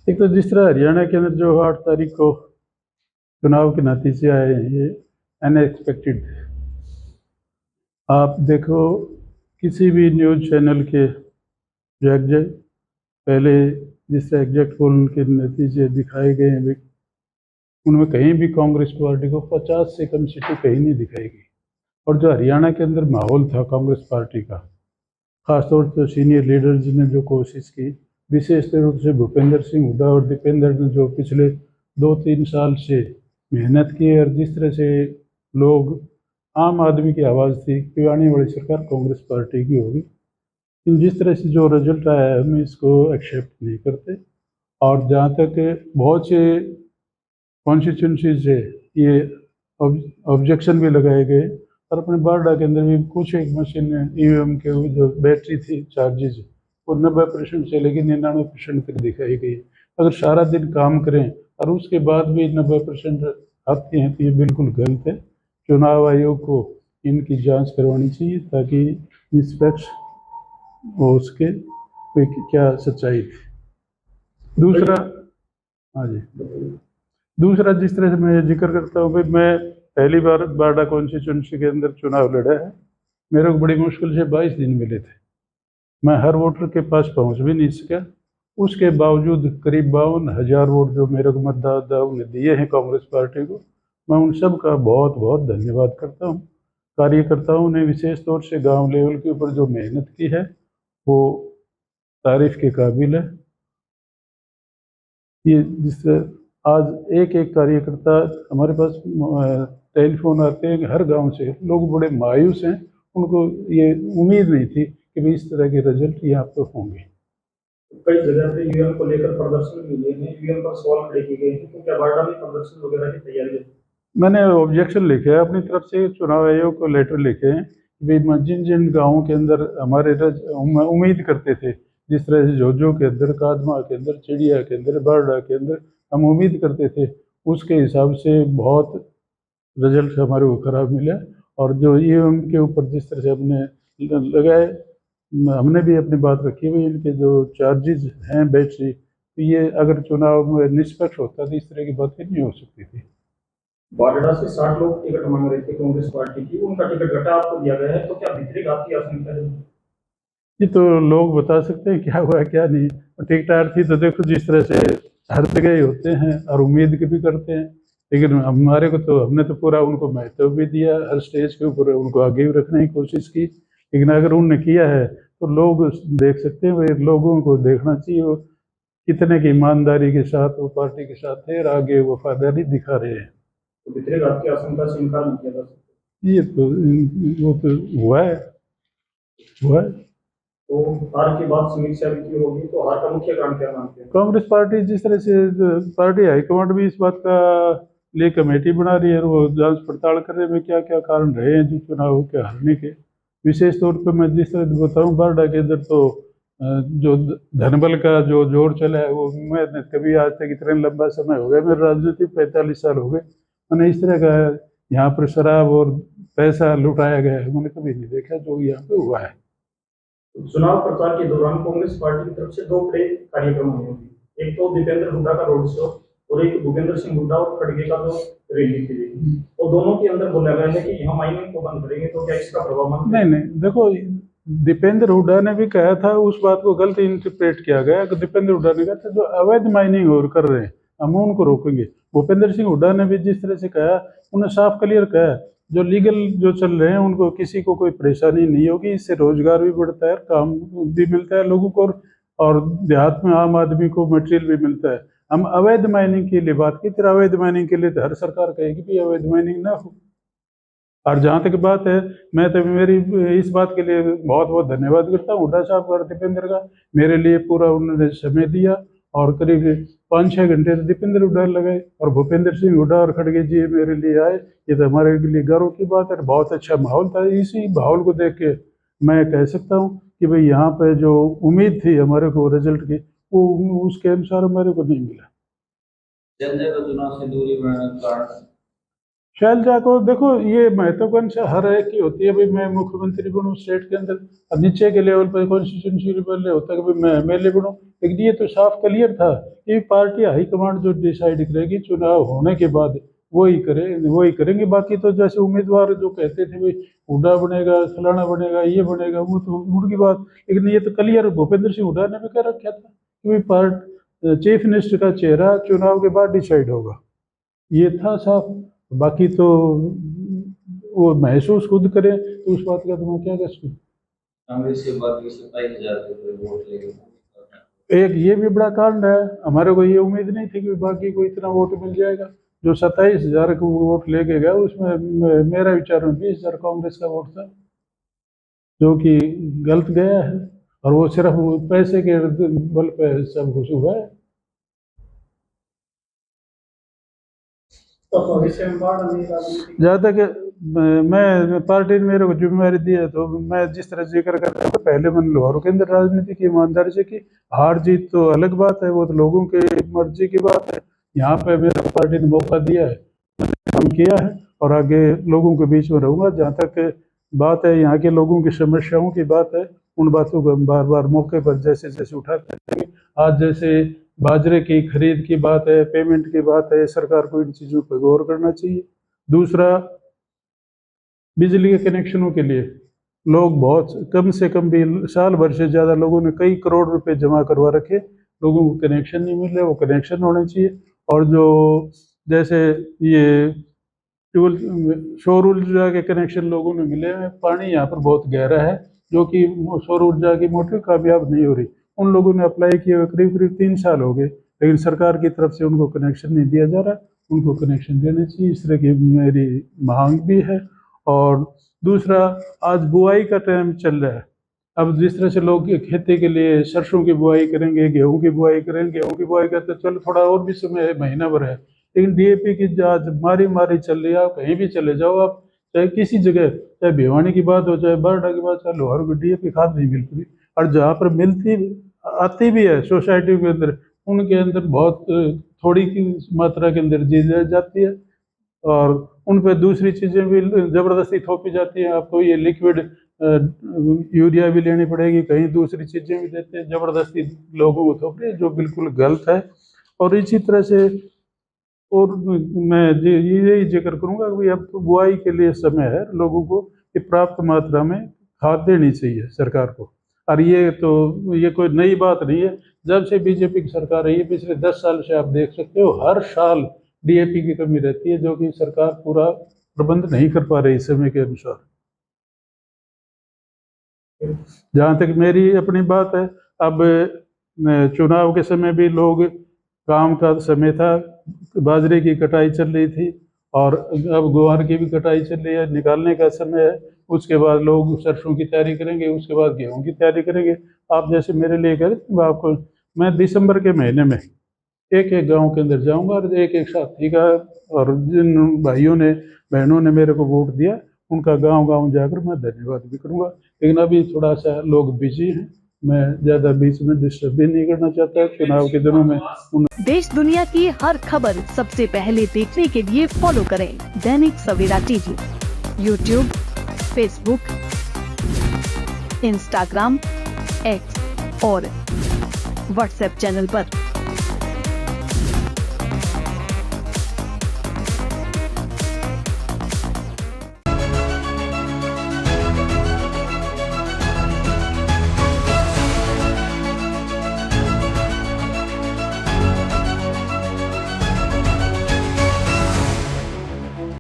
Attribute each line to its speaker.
Speaker 1: एक तो जिस तरह हरियाणा के अंदर जो 8 तारीख को चुनाव के नतीजे आए हैं, ये अनएक्सपेक्टेड थे। आप देखो, किसी भी न्यूज़ चैनल के जो एग्जैक्ट पहले जिस तरह एग्जैक्ट पोल के नतीजे दिखाए गए हैं, उनमें कहीं भी कांग्रेस पार्टी को 50 से कम सीटें कहीं नहीं दिखाई गई। और जो हरियाणा के अंदर माहौल था कांग्रेस पार्टी का, खासतौर पर सीनियर लीडर्स ने जो कोशिश की, विशेष रूप से भूपेंद्र सिंह हुड्डा और दीपेंद्र ने जो पिछले 2-3 साल से मेहनत की, और जिस तरह से लोग, आम आदमी की आवाज़ थी कि आने वाली सरकार कांग्रेस पार्टी की होगी, लेकिन जिस तरह से जो रिजल्ट आया है हम इसको एक्सेप्ट नहीं करते। और जहाँ तक बहुत से कॉन्स्टिट्यूंसी से ये ऑब्जेक्शन भी लगाए गए, और अपने बारडा के अंदर भी कुछ एक मशीन ईवीएम के जो बैटरी थी चार्जेज, वो 90% से लेकर 99% तक दिखाई गई। अगर सारा दिन काम करें और उसके बाद भी 90% आती हैं तो ये बिल्कुल गलत है। चुनाव आयोग को इनकी जांच करवानी चाहिए ताकि निष्पक्ष हो उसके कोई क्या सच्चाई थी। दूसरा, हाँ जी, दूसरा जिस तरह से मैं जिक्र करता हूँ भाई, मैं पहली बार बारडा कॉन्स्टिट्यूंसी के अंदर चुनाव लड़ा है। मेरे को बड़ी मुश्किल से 22 दिन मिले थे। मैं हर वोटर के पास पहुंच भी नहीं सका। उसके बावजूद करीब 52,000 वोट जो मेरे को मतदाताओं ने दिए हैं कांग्रेस पार्टी को, मैं उन सब का बहुत बहुत धन्यवाद करता हूँ। कार्यकर्ताओं ने विशेष तौर से गांव लेवल के ऊपर जो मेहनत की है वो तारीफ के काबिल है। ये जिससे आज एक एक कार्यकर्ता हमारे पास टेलीफोन आते हैं हर गांव से, लोग बड़े मायूस हैं। उनको ये उम्मीद नहीं थी कि भाई इस तरह के रिजल्ट यहाँ पे होंगे।
Speaker 2: कई जगह पे ईवीएम को लेकर प्रदर्शन भी हुए हैं, ईवीएम पर सवाल खड़े किए गए हैं, तो क्या बारडा में प्रदर्शन वगैरह की तैयारी है?
Speaker 1: मैंने ऑब्जेक्शन लिखे है अपनी तरफ से, चुनाव आयोग को लेटर लिखे हैं कि भाई जिन जिन गाँवों के अंदर हमारे उम्मीद करते थे, जिस तरह से जोजो के अंदर, कादमा के अंदर, चिड़िया के अंदर, बारडा के अंदर हम उम्मीद करते थे, उसके हिसाब से बहुत रिजल्ट हमारे को खराब मिला। और जो ईवीएम के ऊपर जिस तरह से हमने लगाए, हमने भी अपनी बात रखी हुई, इनके जो चार्जेस हैं बैटरी, तो ये अगर चुनाव में निष्पक्ष होता तो इस तरह की बातें नहीं हो सकती थी।
Speaker 2: बारडा से 60 लोग टिकट मांग रहे थे कांग्रेस पार्टी की, उनका टिकट घटा आपको दिया गया है, तो क्या भीतरी घात की आशंका है?
Speaker 1: ये तो लोग बता सकते हैं क्या हुआ क्या नहीं। टिकटार्थी तो देखो जिस तरह से हर जगह ही होते हैं और उम्मीद की भी करते हैं, लेकिन हमारे को तो, हमने तो पूरा उनको महत्व भी दिया, हर स्टेज के ऊपर उनको आगे भी रखने की कोशिश की। लेकिन अगर उनने किया है तो लोग देख सकते हैं, भाई लोगों को देखना चाहिए वो कितने की ईमानदारी के साथ वो पार्टी के साथ है और आगे वफादारी दिखा रहे हैं।
Speaker 2: तो भीतरी घात की आशंका से इनकार नहीं किया जा सकता।
Speaker 1: ये तो वो तो हुआ है, हुआ है।
Speaker 2: तो हार के बाद समीक्षा भी की होगी, तो हार का मुख्य कारण क्या मानते हैं?
Speaker 1: कांग्रेस पार्टी जिस तरह से, पार्टी हाईकमांड भी इस बात का लिए कमेटी बना रही है और वो जांच पड़ताल कर रहे हैं क्या क्या कारण रहे हैं जो चुनाव के हारने के। विशेष तौर पर मैं जिस तरह बताऊं, बारडा के अंदर तो जो धनबल का जो जोर चला है, वो मैं कभी आज तक, इतने लंबा समय हो गया मेरे राजनीति 45 साल हो गए, मैंने इस तरह का यहाँ पर शराब और पैसा लुटाया गया है मैंने कभी नहीं देखा जो यहाँ पे हुआ है।
Speaker 2: चुनाव प्रचार के दौरान कांग्रेस पार्टी की तरफ से दो बड़े कार्यक्रम हुए हैं, एक तो दीपेंद्र हुड्डा का रोड शो और एक भूपेंद्र सिंह हुड्डा और खड़गे का जो रैली थी, तो दोनों के अंदर बोला गया है कि यहाँ माइनिंग को बंद करेंगे, तो क्या इसका प्रभाव मानते हैं?
Speaker 1: नहीं नहीं, देखो, दीपेंद्र हुड्डा ने भी कहा था, उस बात को गलत इंटरप्रेट किया गया कि दीपेंद्र हुड्डा ने कहा था जो अवैध माइनिंग और कर रहे हैं हम उनको रोकेंगे। भूपेंद्र सिंह हुड्डा ने भी जिस तरह से कहा, उन्हें साफ क्लियर कहा जो लीगल जो चल रहे हैं उनको किसी को कोई परेशानी नहीं होगी, इससे रोजगार भी बढ़ता है, काम भी मिलता है लोगों को, और देहात में आम आदमी को मटेरियल भी मिलता है। हम अवैध माइनिंग के लिए बात की थी, अवैध माइनिंग के लिए तो हर सरकार कहेगी भी अवैध माइनिंग ना हो। और जहाँ तक बात है, मैं तो मेरी इस बात के लिए बहुत बहुत धन्यवाद करता हूँ हुड्डा साहब और दीपेंद्र का। मेरे लिए पूरा उन्होंने समय दिया और करीब 5-6 घंटे तो दीपेंद्र हुड्डा लगाए और भूपेंद्र सिंह हुड्डा और खड़गे जी मेरे लिए आए। ये तो हमारे लिए गर्व की बात है। बहुत अच्छा माहौल था। इसी माहौल को देख के मैं कह सकता हूँ कि भाई यहाँ पे जो उम्मीद थी हमारे को रिजल्ट की, वो उसके अनुसार हमारे को नहीं मिला।
Speaker 2: जन जगह चुनाव से दूरी बनाने का कारण
Speaker 1: शैलजा को देखो, ये महत्वाकांक्षा हर एक की होती है, भाई मैं मुख्यमंत्री बनूं स्टेट के अंदर। अब नीचे के लेवल पर कॉन्स्टिट्यूंसी लेवल होता है कि भाई मैं एमएलए बनूं, लेकिन ये तो साफ क्लियर था कि पार्टी हाईकमांड जो डिसाइड करेगी चुनाव होने के बाद वही करेंगे। बाकी तो जैसे उम्मीदवार जो कहते थे भाई हुड्डा बनेगा, फलाना बनेगा, ये बनेगा, वो तो उनकी बात। लेकिन ये तो क्लियर भूपेंद्र सिंह हुड्डा ने भी कह रखा था कि भाई चीफ मिनिस्टर का चेहरा चुनाव के बाद डिसाइड होगा, ये था साफ। बाकी तो वो महसूस खुद करें, तो उस बात का तो मैं क्या कह सकूं।
Speaker 3: कांग्रेस के बाद 27,000 वोट लेके
Speaker 1: एक ये भी बड़ा कांड है, हमारे को ये उम्मीद नहीं थी कि बाकी को इतना वोट मिल जाएगा। जो 27,000 को वोट लेके गया उसमें मेरा विचार में 20,000 कांग्रेस का वोट था, जो कि गलत गया है, और वो सिर्फ पैसे के बल पे सब कुछ हुआ है।
Speaker 2: तो भविष्य में बाढ़ आने का भी-
Speaker 1: जहाँ तक मैं पार्टी ने मेरे को जिम्मेवारी दी है, तो मैं जिस तरह जिक्र कर रहा हूँ, पहले मैंने लाहौर के अंदर राजनीति की ईमानदारी से की। हार जीत तो अलग बात है, वो तो लोगों के मर्जी की बात है। यहाँ पे मेरे को पार्टी ने मौका दिया है, काम किया है, और आगे लोगों के बीच में रहूंगा। जहाँ तक बात है यहाँ के लोगों की समस्याओं की बात है, उन बातों को हम बार बार मौके पर जैसे जैसे उठाते रहेंगे। आज जैसे बाजरे की खरीद की बात है, पेमेंट की बात है, सरकार को इन चीज़ों पर गौर करना चाहिए। दूसरा, बिजली के कनेक्शनों के लिए लोग बहुत कम से कम भी साल भर से ज़्यादा लोगों ने कई करोड़ रुपए जमा करवा रखे, लोगों को कनेक्शन नहीं मिल रहे, वो कनेक्शन होने चाहिए। और जो जैसे ये ट्यूबवेल सौर ऊर्जा के कनेक्शन लोगों ने मिले हैं, पानी यहाँ पर बहुत गहरा है, जो कि सौर ऊर्जा की मोटर कामयाब नहीं हो रही। उन लोगों ने अप्लाई किए हुए करीब करीब 3 साल हो गए, लेकिन सरकार की तरफ से उनको कनेक्शन नहीं दिया जा रहा। उनको कनेक्शन देना चाहिए, इस तरह की मेरी मांग भी है। और दूसरा, आज बुआई का टाइम चल रहा है। अब जिस तरह से लोग खेती के लिए सरसों की बुआई करेंगे, गेहूं की बुआई करेंगे, गेहूं की बुआई करते चलो थोड़ा और भी समय है, महीना भर है, लेकिन डीएपी की आज मारी मारी चल रही है। आप कहीं भी चले जाओ, आप चाहे किसी जगह, चाहे भिवानी की बात हो, चाहे बरडा की बात, चाहे लोहार की, डीएपी खाद नहीं मिल रही। और जहाँ पर मिलती आती भी है सोसाइटी के अंदर, उनके अंदर बहुत थोड़ी की मात्रा के अंदर दी जाती है, और उन पे दूसरी चीज़ें भी ज़बरदस्ती थोपी जाती हैं। आपको ये लिक्विड यूरिया भी लेनी पड़ेगी, कहीं दूसरी चीज़ें भी देते हैं, ज़बरदस्ती लोगों को थोप रहे हैं, जो बिल्कुल गलत है। और इसी तरह से और मैं यही जिक्र करूंगा कि भाई अब तो बुआई के लिए समय है, लोगों को कि प्राप्त मात्रा में खाद देनी चाहिए सरकार को। और ये कोई नई बात नहीं है, जब से बीजेपी की सरकार रही है पिछले 10 साल से आप देख सकते हो, हर साल डीएपी की कमी रहती है, जो कि सरकार पूरा प्रबंध नहीं कर पा रही समय के अनुसार। जहाँ तक मेरी अपनी बात है, अब चुनाव के समय भी लोग, काम का समय था, बाजरे की कटाई चल रही थी, और अब ग्वार की भी कटाई चल रही है, निकालने का समय है। उसके बाद लोग सरसों की तैयारी करेंगे, उसके बाद गेहूं की तैयारी करेंगे। आप जैसे मेरे लिए करें, आपको मैं दिसंबर के महीने में एक एक गांव के अंदर जाऊंगा, और एक एक साथी का, और जिन भाइयों ने बहनों ने मेरे को वोट दिया, उनका गांव गांव जाकर मैं धन्यवाद भी करूंगा। लेकिन अभी थोड़ा सा लोग बिजी हैं, मैं ज़्यादा बीच में डिस्टर्ब भी नहीं करना चाहता चुनाव के दिनों में।
Speaker 4: देश दुनिया की हर खबर सबसे पहले देखने के लिए फॉलो करें Dainik Savera TV, YouTube, Facebook, Instagram, X और व्हाट्सएप चैनल पर।